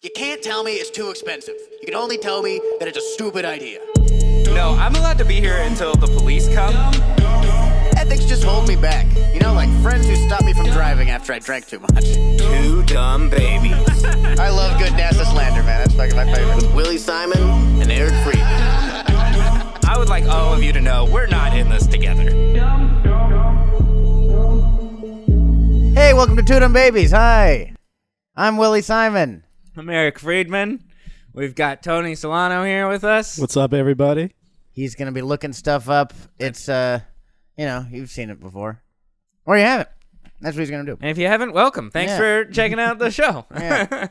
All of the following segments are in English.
You can't tell me it's too expensive. You can only tell me that it's a stupid idea. No, I'm allowed to be here until the police come. Ethics just hold me back. You know, like friends who stop me from driving after I drank too much. Two dumb babies. I love good NASA slander, man. That's fucking my favorite. With Willie Simon and Eric Freedman. I would like all of you to know we're not in this together. Hey, welcome to Two Dumb Babies. Hi, I'm Willie Simon. I'm Eric Freedman. We've got Tony Solano here with us. What's up, everybody? He's gonna be looking stuff up. It's you've seen it before, or you haven't. That's what he's gonna do. And if you haven't, welcome. Thanks for checking out the show. Yeah.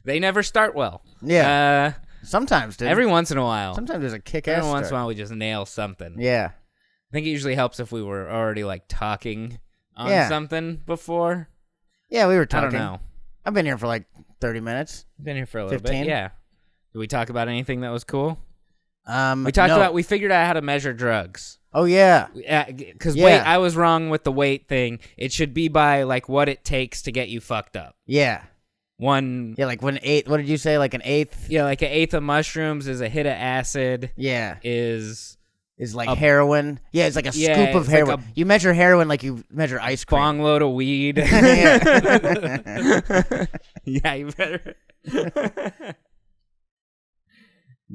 They never start well. Yeah. Sometimes, dude. Every once in a while. Sometimes there's a kick-ass Every once in a start. while we just nail something. Yeah. I think it usually helps if we were already like talking on something before. Yeah, we were talking. I don't know. I've been here for like 30 minutes. Been here for a little 15? bit. Yeah. Did we talk about anything that was cool? We We figured out how to measure drugs. Oh, yeah. Because Yeah. weight, I was wrong with the weight thing. It should be by like what it takes to get you fucked up. Yeah. One. Yeah, like what did you say? Like an eighth? Yeah, like an eighth of mushrooms is a hit of acid. Yeah. Is like heroin. Yeah, it's like a scoop of heroin. Like you measure heroin like you measure ice cream. bong load of weed. Yeah. Yeah, you better.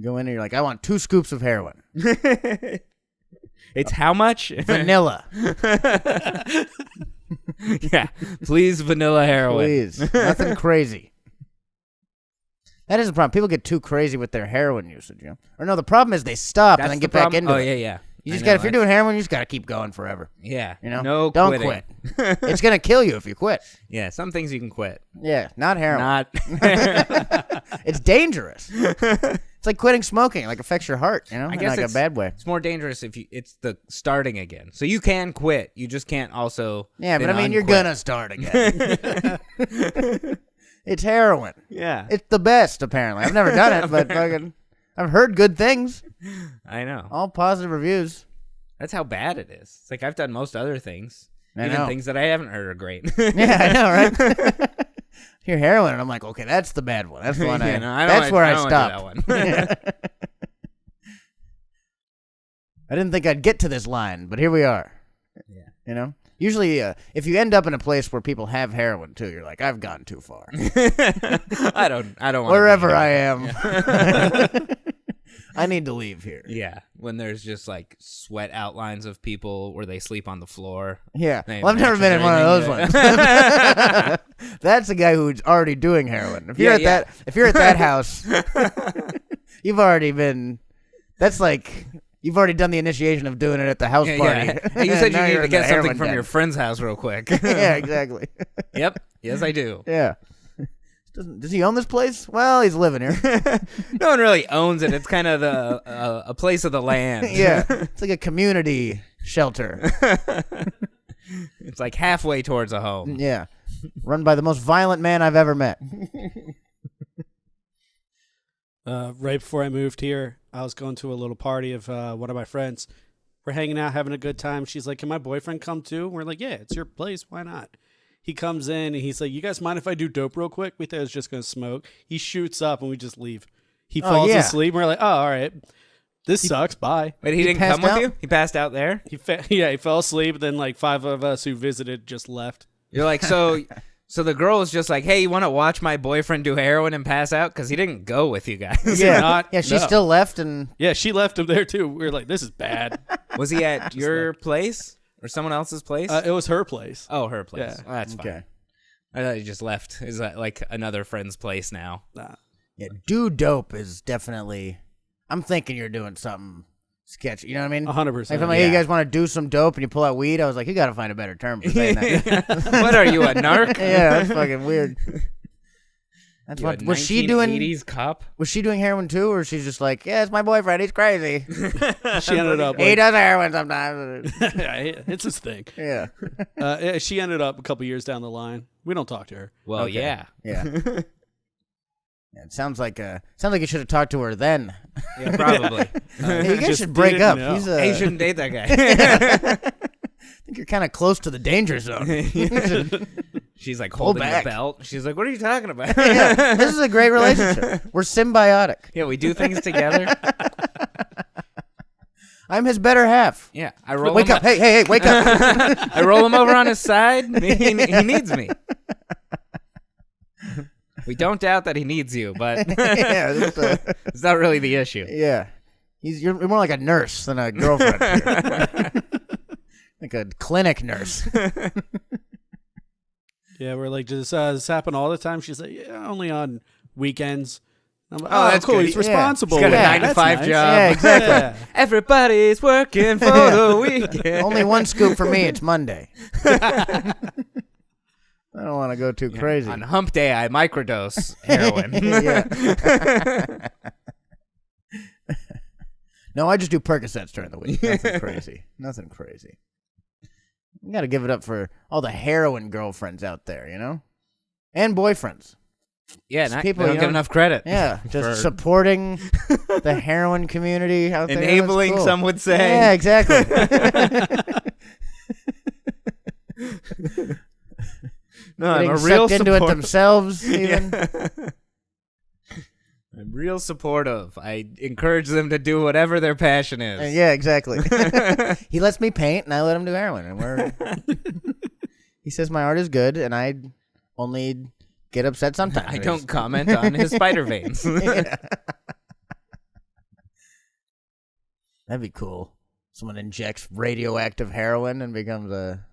Go in and you're like, I want 2 scoops of heroin. It's how much? Vanilla. Yeah, please vanilla heroin. Please. Nothing crazy. That is the problem. People get too crazy with their heroin usage, you know? Or no, the problem is they stop and then get back into it. Oh, yeah. You just if you're doing heroin, you just got to keep going forever. Yeah. You know? No Don't quitting. quit. It's going to kill you if you quit. Yeah, some things you can quit. Yeah, not heroin. Not. It's dangerous. It's like quitting smoking. It affects your heart, you know? I In guess like a bad way. It's more dangerous if it's the starting again. So you can quit. You just can't also. Yeah, but I mean, you're going to start again. It's heroin. Yeah. It's the best, apparently. I've never done it, but fucking, I've heard good things. I know. All positive reviews. That's how bad it is. It's like I've done most other things. I Even know. things that I haven't heard are great. Yeah, I know, right? Hear heroin, and I'm like, okay, that's the bad one. That's the one that's where I stop. I didn't think I'd get to this line, but here we are. Yeah. You know? Usually, if you end up in a place where people have heroin, too, you're like, I've gone too far. I don't want Wherever I am. I need to leave here. Yeah, when there's just like sweat outlines of people where they sleep on the floor. Yeah. They Well, I've never been in one of those ones. That's a guy who's already doing heroin. If you're if you're at that house, you've already been. That's like you've already done the initiation of doing it at the house party. Yeah. Hey, you said you Now needed you're to in get the something heroin from den. your friend's house real quick. Yeah, exactly. Yep. Yes, I do. Yeah. Does he own this place? Well, he's living here. No one really owns it. It's kind of a place of the land. Yeah, it's like a community shelter. It's like halfway towards a home. Yeah, run by the most violent man I've ever met. Right before I moved here, I was going to a little party of one of my friends. We're hanging out, having a good time. She's like, can my boyfriend come too? We're like, yeah, it's your place. Why not? He comes in, and he's like, you guys mind if I do dope real quick? We thought I was just going to smoke. He shoots up, and we just leave. He falls asleep, and we're like, oh, all right. This sucks. Bye. Wait, he didn't come passed with out? you? He passed out there? He fell asleep, and then 5 of us who visited just left. You're like, so the girl was just like, hey, you want to watch my boyfriend do heroin and pass out? Because he didn't go with you guys. Yeah, she still left, and Yeah, she left him there, too. We were like, this is bad. Was he at your place or someone else's place? It was her place. Oh, her place. Yeah. Oh, that's fine. okay. I thought he just left. Is that like another friend's place now? Nah. Yeah, do dope is definitely. I'm thinking you're doing something sketchy. You know what I mean? 100%. Like, if I'm like, hey, you guys want to do some dope, and you pull out weed, I was like, you got to find a better term for saying that. What are you, a narc? Yeah, that's fucking weird. That's You what a was she doing? 1980s cop? Was she doing heroin too, or she's just like, yeah, it's my boyfriend, he's crazy. She ended up He does heroin sometimes. it's his thing. Yeah. She ended up a couple years down the line. We don't talk to her. Well, Okay. yeah. Yeah. Yeah, it sounds like you should have talked to her then. Yeah, probably. Hey, you guys just should break didn't up. know. He's Hey, you shouldn't date that guy. I think you're kind of close to the danger zone. She's like holding the back. belt. She's like, "What are you talking about?" Yeah, this is a great relationship. We're symbiotic. Yeah, we do things together. I'm his better half. Yeah, I roll. Wake him up. Hey, wake up. I roll him over on his side. He needs me. We don't doubt that he needs you, but Yeah, it's not really the issue. yeah. You're more like a nurse than a girlfriend. Like a clinic nurse. Yeah, we're like, does this happen all the time? She's like, yeah, only on weekends. I'm like, Oh, that's cool. good. He's Yeah. responsible. He's got a with it. 9 to That's 5 nice. job. Yeah, exactly. Yeah. Everybody's working for the weekend. Only one scoop for me. It's Monday. I don't want to go too crazy. On hump day, I microdose heroin. Yeah. No, I just do Percocets during the week. Nothing crazy. Nothing crazy. You got to give it up for all the heroin girlfriends out there, you know? And boyfriends. Yeah, People, people don't you get know- enough credit. Yeah, just For- supporting the heroin community out there. That's Enabling, cool. some would say. Yeah, exactly. No, I'm Getting a real sucked into it support- themselves, even. I'm real supportive. I encourage them to do whatever their passion is. Yeah, exactly. He lets me paint, and I let him do heroin. And we're. He says my art is good, and I only get upset sometimes. I don't comment on his spider veins. Yeah. That'd be cool. Someone injects radioactive heroin and becomes a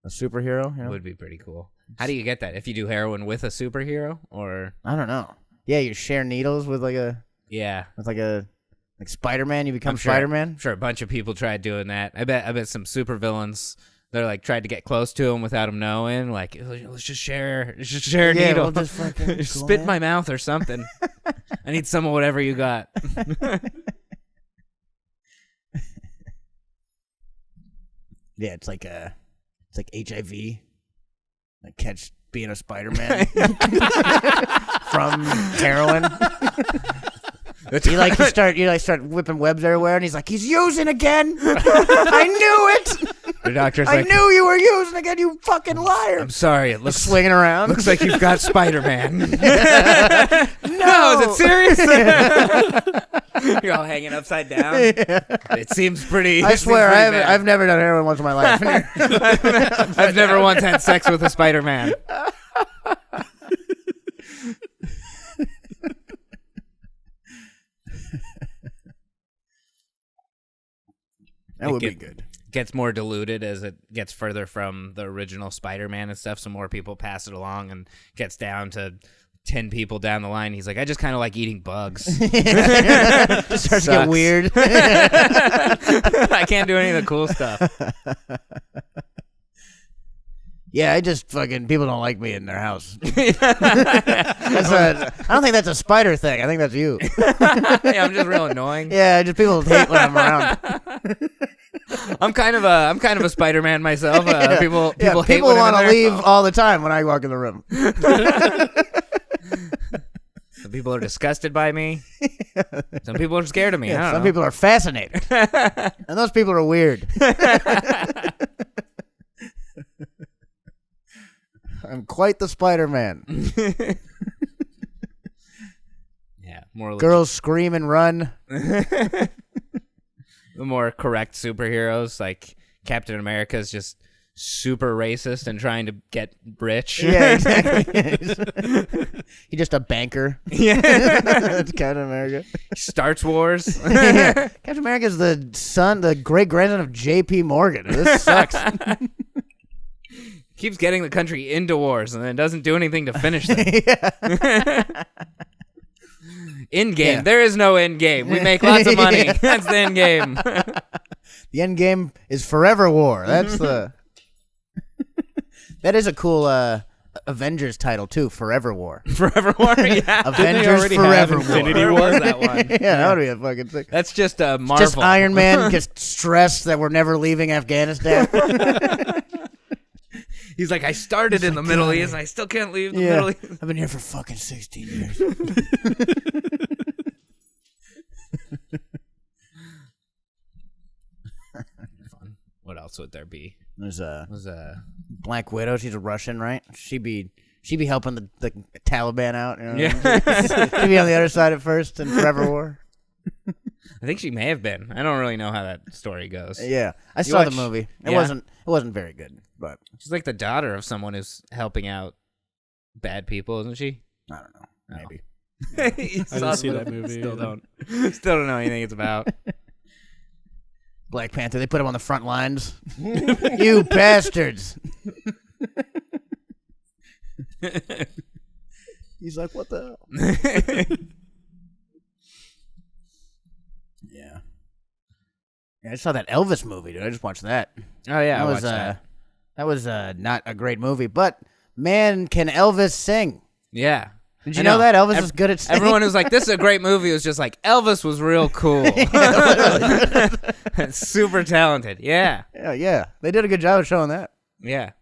superhero. You know? Would be pretty cool. How do you get that? If you do heroin with a superhero, or I don't know. Yeah, you share needles with like Spider-Man. You become I'm sure, Spider-Man. I'm sure a bunch of people tried doing that. I bet some supervillains. They're like tried to get close to him without him knowing. Like, let's just share a Yeah, needle. we'll just fucking Spit in my mouth or something. I need some of whatever you got. Yeah, it's like HIV. Like catch being a Spider-Man from heroin. You start whipping webs everywhere, and he's like, he's using again. I knew it. The doctor's I like, knew you were using again. You fucking liar. I'm sorry. It looks Swinging around. looks like you've got Spider-Man. No, No, is it serious? You're all hanging upside down. It seems pretty. I swear, bad. I've never done heroin once in my life. I've never once had sex with a Spider-Man. That would be good. Gets more diluted as it gets further from the original Spider-Man and stuff, so more people pass it along and gets down to 10 people down the line. He's like, I just kind of like eating bugs. Just starts to get Sucks. weird. I can't do any of the cool stuff. Yeah, I just fucking people don't like me in their house. I don't think that's a spider thing. I think that's you. Yeah, I'm just real annoying. Yeah, just people hate when I'm around. I'm kind of a Spider-Man myself. People hate people when I'm want in to there. leave all the time when I walk in the room. Some people are disgusted by me. Some people are scared of me. I Yeah, don't some know. people are fascinated, and those people are weird. I'm quite the Spider-Man. Yeah, more Girls scream and run. the more correct superheroes like Captain America is just super racist and trying to get rich. Yeah, exactly. He's just a banker. Yeah. That's Captain America. Starts wars. Yeah. Captain America's the great grandson of J.P. Morgan. This sucks. Keeps getting the country into wars and then doesn't do anything to finish them. End game. Yeah. There is no end game. We make lots of money. Yeah. That's the end game. The end game is forever war. That's the. That is a cool Avengers title too. Forever War. Forever War. Yeah. Avengers already Forever have War. Infinity Where War? was that one? Yeah, that would be a fucking thing. That's just a Marvel. Just Iron Man gets stressed that we're never leaving Afghanistan. He's like, I started in the Middle East. I still can't leave the Yeah, Middle East. I've been here for fucking 16 years. Fun. What else would there be? There's Was Black Widow. She's a Russian, right? She'd be helping the Taliban out. You know? Yeah. She'd be on the other side at first in Forever War. I think she may have been. I don't really know how that story goes. Yeah, I saw the watch- movie. It yeah. wasn't very good, but She's like the daughter of someone who's helping out bad people, isn't she? I don't know. Maybe. I didn't see that movie. Still don't know anything it's about. Black Panther. They put him on the front lines. You bastards. He's like, what the hell? Yeah. Yeah, I saw that Elvis movie, dude. I just watched that. Oh yeah, I That watched that. was not a great movie, but man, can Elvis sing? Yeah. Did you know that Elvis is good at singing? Everyone who's like, "This is a great movie," was just like, "Elvis was real cool, super talented." Yeah, yeah. They did a good job of showing that. yeah.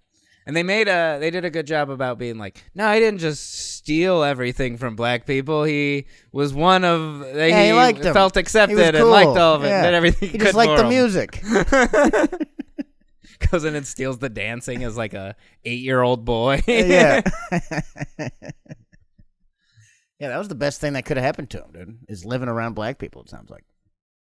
And they did a good job about being like, "No, he didn't just steal everything from black people. He was one of he liked them. felt accepted He was and cool. liked all of it, Yeah. did everything He good just liked for the him." music. Goes in and steals the dancing as like a 8-year-old boy. Yeah. Yeah, that was the best thing that could have happened to him, dude. Is living around black people, it sounds like.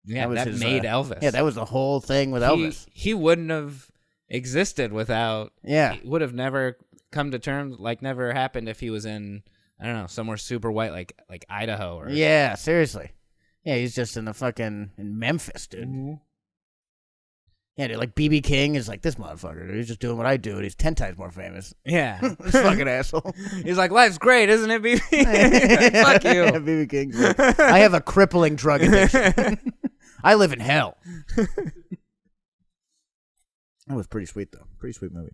Yeah, was that his, made Elvis. Yeah, that was the whole thing with Elvis. He wouldn't have existed without. Yeah. He would have never come to terms, like never happened if he was in, I don't know, somewhere super white like Idaho or. Yeah, seriously. Yeah, he's just in in Memphis, dude. Mm-hmm. Yeah, dude, like B.B. King is like this motherfucker, dude. He's just doing what I do, and he's 10 times more famous. Yeah. This fucking asshole. He's like, life's great, isn't it, BB? Fuck you. Yeah, B.B. King's like, I have a crippling drug addiction. I live in hell. That was pretty sweet, though. Pretty sweet movie.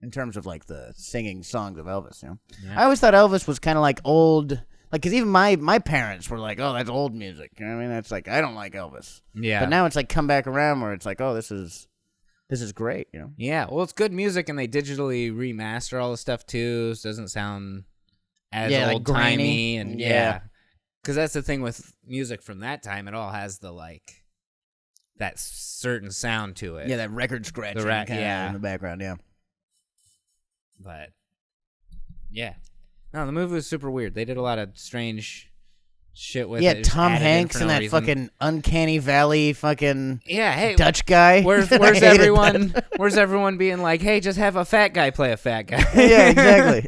In terms of, like, the singing songs of Elvis, you know? Yeah. I always thought Elvis was kind of like old, like, because even my parents were like, oh, that's old music. You know what I mean? That's like, I don't like Elvis. Yeah. But now it's like come back around where it's like, oh, this is great, you know? Yeah, well, it's good music, and they digitally remaster all the stuff too. So it doesn't sound as Yeah, like old timey, grainy. and Yeah. because that's the thing with music from that time. It all has the like that certain sound to it. Yeah, that record scratching rack, kind of yeah. in the background, yeah. But yeah, no, the movie was super weird. They did a lot of strange shit with Yeah, it. Just Tom added in Hanks for and no that reason. fucking Uncanny Valley fucking Yeah, hey, Dutch guy. Where's I hated everyone? that. Where's everyone being like, hey, just have a fat guy play a fat guy? Yeah, exactly.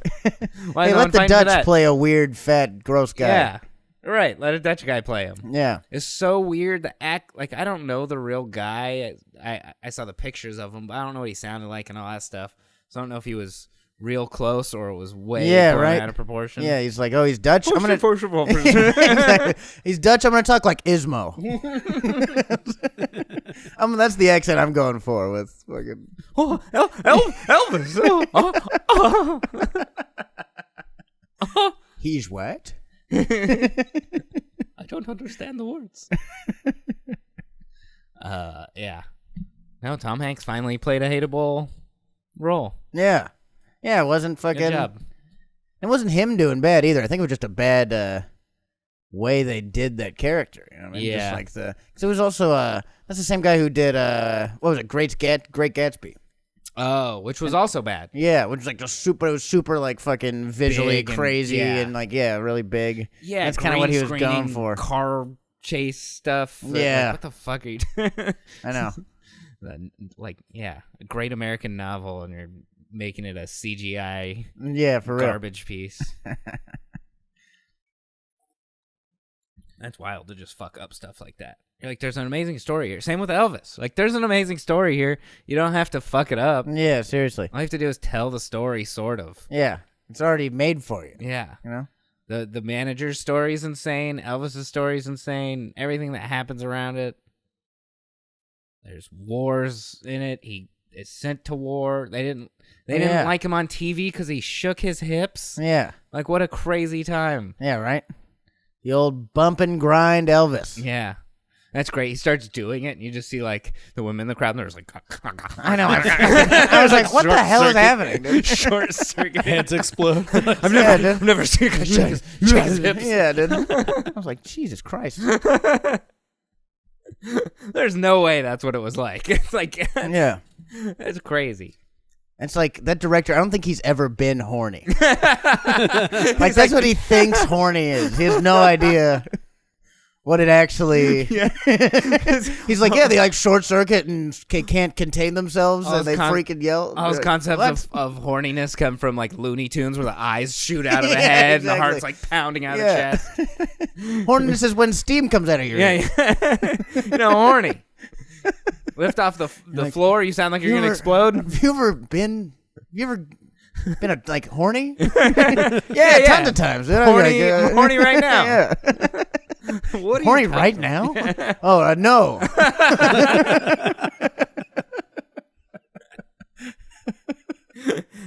Why Hey, no let one the fighting for Dutch that? play a weird, fat, gross guy. Yeah, right. Let a Dutch guy play him. Yeah. It's so weird. The act, like, I don't know the real guy. I saw the pictures of him, but I don't know what he sounded like and all that stuff. So I don't know if he was real close or it was way blown right. out of proportion. Yeah, he's like, oh, he's Dutch. I'm gonna. Exactly. Exactly. He's Dutch. I'm gonna talk like Ismo. That's the accent I'm going for with fucking. Oh, Elvis. He's what? I don't understand the words. Yeah. No, Tom Hanks finally played a hateable role. Yeah. Yeah, it wasn't fucking. Good job. It wasn't him doing bad either. I think it was just a bad way they did that character. You know what I mean? Yeah. Just like because it was also that's the same guy who did what was it? Great Gatsby. Oh, which was also bad. Yeah, which was like just super. It was super like fucking visually Big and- crazy yeah. and like really big. Yeah, that's kind of what he was green going screening for. Car chase stuff. Yeah. Like, what the fuck are you doing? I know. Like, yeah, a great American novel, and you're making it a CGI Yeah, for real. garbage piece. That's wild to just fuck up stuff like that. You're like, there's an amazing story here. Same with Elvis. Like, there's an amazing story here. You don't have to fuck it up. Yeah, seriously. All you have to do is tell the story, sort of. Yeah, it's already made for you. Yeah. You know. The manager's story is insane. Elvis's story is insane. Everything that happens around it. There's wars in it. He is sent to war. They didn't like him on TV because he shook his hips. Yeah. Like, what a crazy time. Yeah. Right. The old bump and grind Elvis. Yeah. That's great. He starts doing it, and you just see, like, the women in the crowd, and they're just like... I know. I was like, what the hell is happening, dude? Short circuit. Heads explode. I've never seen a guy shake his hips. Yeah, dude. I was like, Jesus Christ. There's no way that's what it was like. It's like... Yeah. It's crazy. It's like that director. I don't think he's ever been horny. Like that's what he thinks horny is. He has no idea what it actually. Yeah. He's like, yeah, they like short circuit and can't contain themselves, and they freaking yell. All those concepts of horniness come from like Looney Tunes, where the eyes shoot out of the head and the heart's like pounding out of the chest. Horniness is when steam comes out of your ear. Yeah. Horny. Lift off the floor. You sound like you're gonna explode. Have you ever been like horny? yeah, tons of times. Horny right now. Yeah. What are horny you right now? Oh no.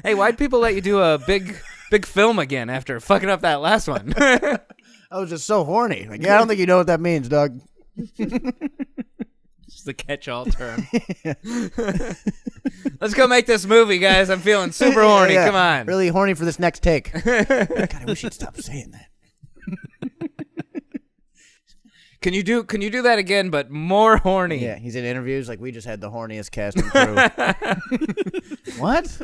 Hey, why'd people let you do a big film again after fucking up that last one? I was just so horny. Like, I don't think you know what that means, dog. Just the catch-all term. Let's go make this movie, guys. I'm feeling super horny. Yeah. Come on. Really horny for this next take. God, I wish you'd stop saying that. Can you do that again, but more horny? Yeah, he's in interviews like we just had the horniest cast and crew. What?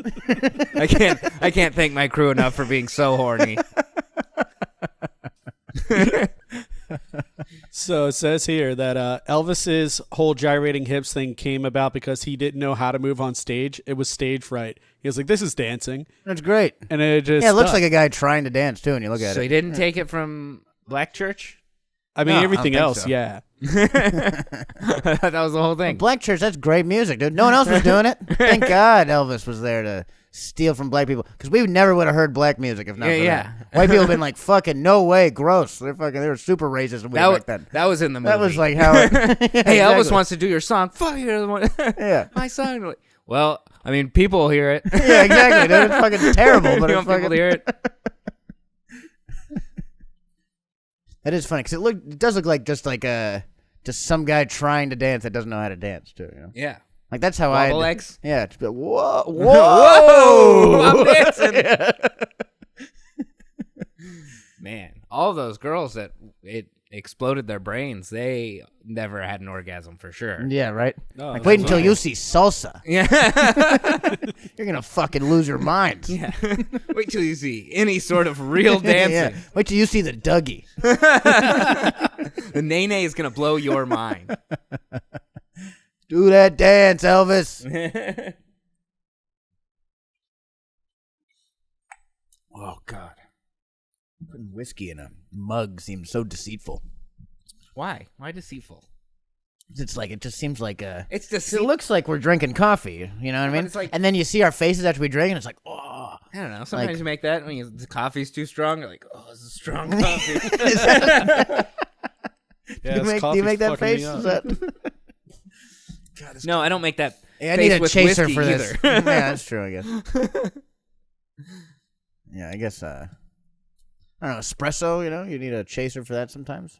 I can't thank my crew enough for being so horny. So it says here that Elvis's whole gyrating hips thing came about because he didn't know how to move on stage. It was stage fright. He was like, "This is dancing." That's great. And it just it looks stuck. like a guy trying to dance too. And you look at So it. he didn't take it from Black Church? I mean, No, I everything don't think else, so. yeah. That was the whole thing. Black Church, that's great music, dude. No one else was doing it. Thank God Elvis was there to steal from black people, because we never would have heard black music if not for that. White people have been like, fucking no way, gross. They were super racist back then. That was in the movie. That was like how. Hey, Elvis wants to do your song. Fuck you. Yeah. My song. Well, I mean, people will hear it. Yeah, exactly, dude. It's fucking terrible, but You it's want people to hear it? That is funny because it does look like just some guy trying to dance that doesn't know how to dance too. You know? Yeah. Like that's how Wobble I. legs? Yeah. It's been, whoa, Whoa! I'm dancing. Man, all those girls that it exploded their brains, they never had an orgasm for sure. Yeah, right. Oh, like that's wait until right. you see salsa. Yeah. You're gonna fucking lose your mind. Yeah. Wait till you see any sort of real dancing. Yeah. Wait till you see the Dougie. The nene is gonna blow your mind. Do that dance, Elvis. Oh God. Putting whiskey in a mug seems so deceitful. Why? Why deceitful? It's like it just seems like It's it deceitful. looks like we're drinking coffee. You know what I mean? it's like- and then you see our faces after we drink, and it's like, oh. I don't know. Sometimes Like- you make that when the coffee's too strong. You're like, oh, this is strong coffee. Yeah, do you make that face? Is that? No, I don't make that. Yeah, I face need a with chaser whiskey for this. either. Yeah, that's true. I guess. Yeah, I guess. I don't know, espresso. You know, you need a chaser for that sometimes.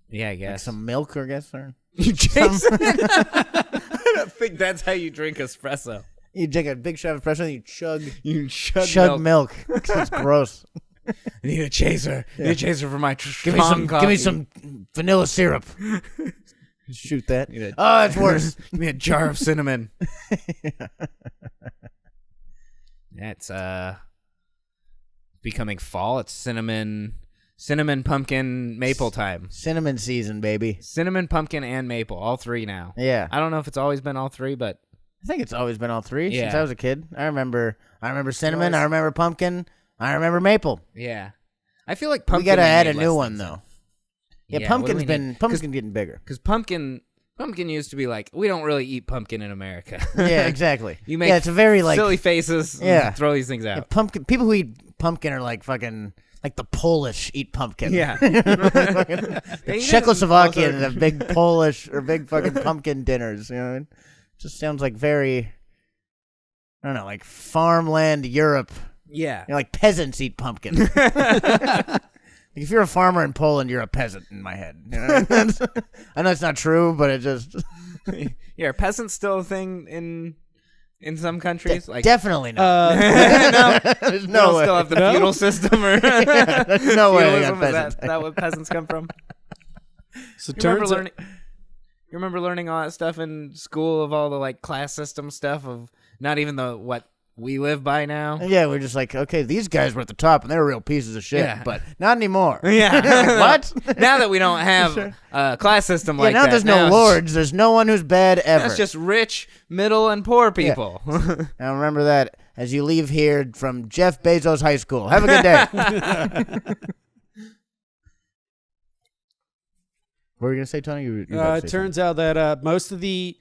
Yeah, I Like guess. some milk, I guess. Or You chase it? I don't think that's how you drink espresso. you take a big shot of espresso and you chug. You Chug milk. It's gross. I need a chaser. I need a chaser for my Give me some vanilla syrup. Shoot that. Oh, it's worse. Give me a jar of cinnamon. That's becoming fall. It's cinnamon, pumpkin, maple time. Cinnamon season, baby. Cinnamon, pumpkin, and maple. All three now. Yeah. I don't know if it's always been all three, but I think it's always been all three since Yeah. I was a kid. I remember cinnamon, I remember pumpkin, I remember maple. yeah. I feel like pumpkin. We gotta I add need a new less one than though. some. Yeah, what do we need? pumpkin's getting bigger. Because pumpkin used to be like, we don't really eat pumpkin in America. Yeah, exactly. You make yeah, it's a very like silly faces. Yeah. And throw these things out. pumpkin. People who eat pumpkin are like fucking like the Polish eat pumpkin. Yeah. The They eat it Czechoslovakian in have big Polish or big fucking pumpkin dinners. You know what I mean? Just sounds like very, I don't know, like farmland Europe. Yeah. You know, like peasants eat pumpkin. Like if you're a farmer in Poland, you're a peasant in my head. You know? I know it's not true, but it just Yeah, are peasants still a thing in some countries? Like definitely not. no, There's we no don't way. still have the feudal system or Yeah, there's no way. I got feudalism. Is peasants. that what peasants come from? So You remember turns out, learning? You remember learning all that stuff in school of all the like class system stuff of Not even what we live by now. Yeah, we're just like, okay, these guys were at the top and they're real pieces of shit, Yeah. but not anymore. Yeah. What? Now that we don't have a class system like now that. there's no lords. There's no one who's bad ever. That's just rich, middle, and poor people. Now remember that as you leave here from Jeff Bezos High School. Have a good day. What were you going to say, Tony? It turns out that most of the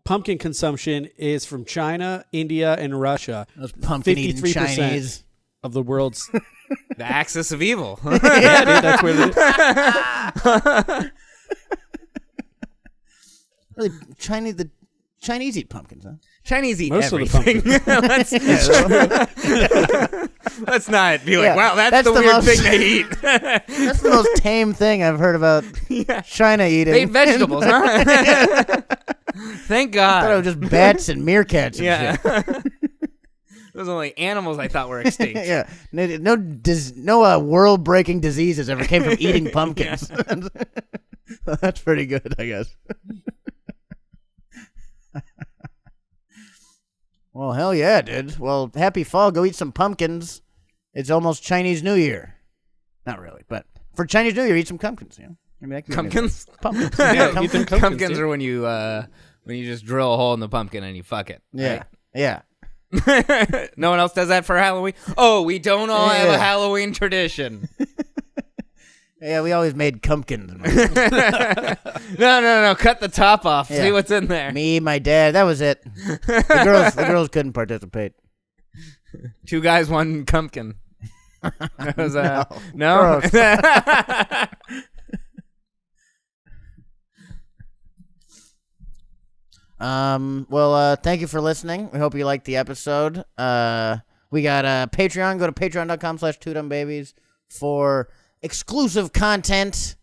pumpkin consumption is from China, India, and Russia. Those pumpkin-eating 53% Chinese. of the world's. The axis of evil. Yeah, dude, that's what it is. Really, the Chinese eat pumpkins, huh? Chinese eat Most everything. of the Let's not be like, Yeah, wow, that's that's the the weird most- thing they eat. That's the most tame thing I've heard about China eating. They eat vegetables, huh? Thank I thought it God. was just bats and meerkats and Yeah. shit. Those are only animals I thought were extinct. Yeah, no world-breaking diseases ever came from eating pumpkins. That's pretty good, I guess. Well, hell yeah, dude. Well, happy fall. Go eat some pumpkins. It's almost Chinese New Year. Not really, but for Chinese New Year, eat some pumpkins. You know, I mean, that could be Pumpkins? pumpkins. Yeah, eat them pumpkins, Pumpkins dude. are when you just drill a hole in the pumpkin and you fuck it. Yeah, yeah. Right? No one else does that for Halloween? Oh, we don't all have Yeah. a Halloween tradition. Yeah, we always made pumpkins. No. Cut the top off. Yeah. See what's in there. Me, my dad. That was it. The girls couldn't participate. 2 guys, 1 pumpkin. That was, no? Gross. Well, thank you for listening. We hope you liked the episode. We got Patreon. Go to patreon.com/twodumbabies for exclusive content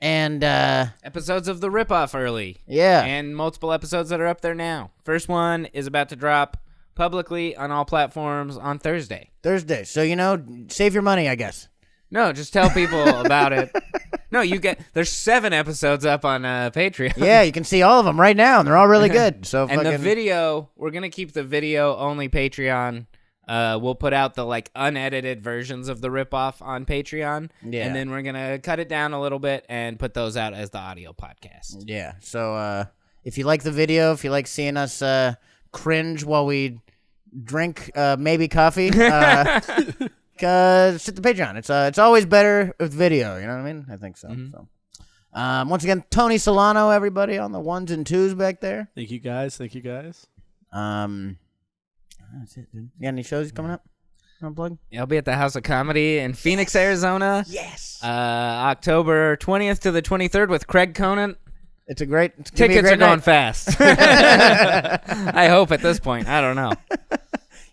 and Episodes of the ripoff early. yeah. And multiple episodes that are up there now. First one is about to drop publicly on all platforms on Thursday. Thursday. So, save your money, I guess. No, just tell people about it. No, there's 7 episodes up on Patreon. Yeah, you can see all of them right now, and they're all really good. So And the video, we're going to keep the video only Patreon. We'll put out the unedited versions of the ripoff on Patreon. Yeah. And then we're going to cut it down a little bit and put those out as the audio podcast. Yeah. So if you like the video, if you like seeing us cringe while we drink maybe coffee, hit the Patreon. It's always better with video. You know what I mean? I think so. Mm-hmm. So once again, Tony Solano, everybody on the 1s and 2s back there. Thank you guys. That's it, dude. You got any shows coming up? Unplug? I'll be at the House of Comedy in Phoenix, Arizona. Yes. October 20th to the 23rd with Craig Conant. It's gonna be a Tickets great are going night. fast. I hope at this point. I don't know.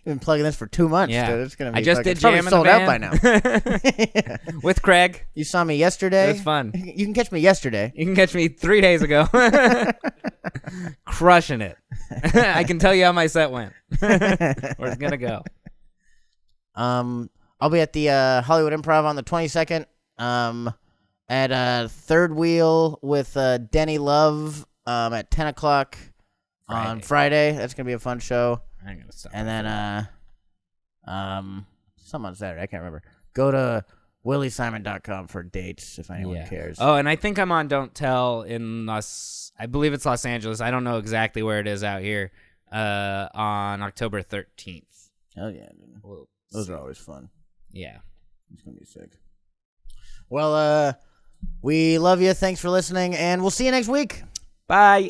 You've been plugging this for 2 months, Yeah. dude. It's gonna be I just fucking- did it's probably jam in the sold out by van. now. With Craig. You saw me yesterday. It was fun. You can catch me yesterday. You can catch me 3 days ago. Crushing it. I can tell you how my set went. Where it's going to go. I'll be at the Hollywood Improv on the 22nd. At Third Wheel with Denny Love at 10 o'clock on Friday. That's gonna be a fun show. I'm going to stop. And then something on Saturday. I can't remember. Go to williesimon.com for dates if anyone cares. Oh, and I think I'm on Don't Tell in I believe it's Los Angeles. I don't know exactly where it is out here. On October 13th. Hell yeah, dude. We'll Those see. are always fun. Yeah. It's gonna be sick. Well, we love you. Thanks for listening, and we'll see you next week. Bye.